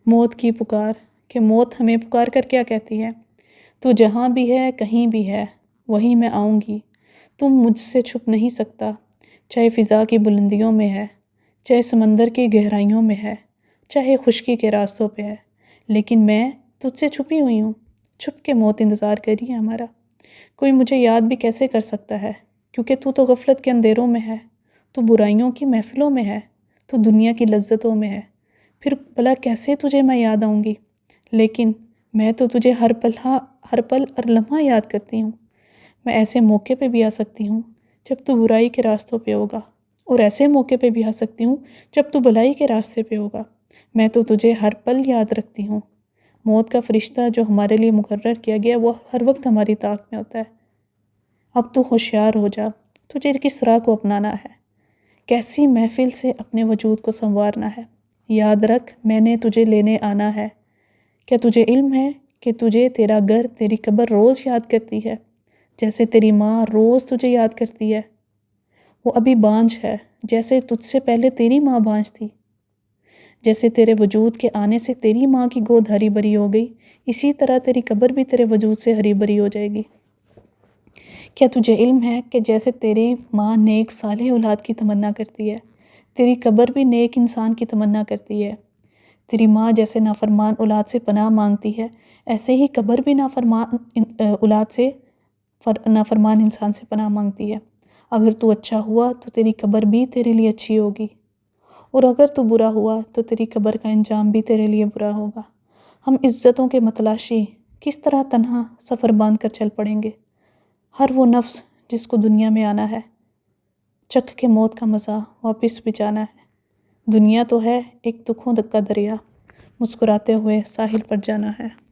موت کی پکار کہ موت ہمیں پکار کر کیا کہتی ہے؟ تو جہاں بھی ہے کہیں بھی ہے وہیں میں آؤں گی، تم مجھ سے چھپ نہیں سکتا، چاہے فضا کی بلندیوں میں ہے، چاہے سمندر کی گہرائیوں میں ہے، چاہے خشکی کے راستوں پہ ہے، لیکن میں تجھ سے چھپی ہوئی ہوں، چھپ کے موت انتظار کر رہی ہے ہمارا۔ کوئی مجھے یاد بھی کیسے کر سکتا ہے، کیونکہ تو غفلت کے اندھیروں میں ہے، تو برائیوں کی محفلوں میں ہے، تو دنیا کی لذتوں میں ہے، پھر بھلا کیسے تجھے میں یاد آؤں گی؟ لیکن میں تو تجھے ہر پل اور لمحہ یاد کرتی ہوں۔ میں ایسے موقع پہ بھی آ سکتی ہوں جب تو برائی کے راستوں پہ ہوگا، اور ایسے موقع پہ بھی آ سکتی ہوں جب تو بھلائی کے راستے پہ ہوگا۔ میں تو تجھے ہر پل یاد رکھتی ہوں۔ موت کا فرشتہ جو ہمارے لیے مقرر کیا گیا وہ ہر وقت ہماری طاق میں ہوتا ہے۔ اب تو ہوشیار ہو جا، تجھے کس راہ کو اپنانا ہے، کیسی محفل سے اپنے وجود کو سنوارنا ہے۔ یاد رکھ میں نے تجھے لینے آنا ہے۔ کیا تجھے علم ہے کہ تجھے تیرا گھر تیری قبر روز یاد کرتی ہے، جیسے تیری ماں روز تجھے یاد کرتی ہے؟ وہ ابھی بانجھ ہے، جیسے تجھ سے پہلے تیری ماں بانجھ تھی۔ جیسے تیرے وجود کے آنے سے تیری ماں کی گود ہری بھری ہو گئی، اسی طرح تیری قبر بھی تیرے وجود سے ہری بھری ہو جائے گی۔ کیا تجھے علم ہے کہ جیسے تیری ماں نیک صالح اولاد کی تمنا کرتی ہے، تیری قبر بھی نیک انسان کی تمنا کرتی ہے۔ تیری ماں جیسے نافرمان اولاد سے پناہ مانگتی ہے، ایسے ہی قبر بھی نافرمان انسان سے پناہ مانگتی ہے۔ اگر تو اچھا ہوا تو تیری قبر بھی تیرے لیے اچھی ہوگی، اور اگر تو برا ہوا تو تیری قبر کا انجام بھی تیرے لیے برا ہوگا۔ ہم عزتوں کے متلاشی کس طرح تنہا سفر باندھ کر چل پڑیں گے؟ ہر وہ نفس جس کو دنیا میں آنا ہے، چکھ کے موت کا مزہ واپس بھی جانا ہے۔ دنیا تو ہے ایک دکھوں کا دریا، مسکراتے ہوئے ساحل پر جانا ہے۔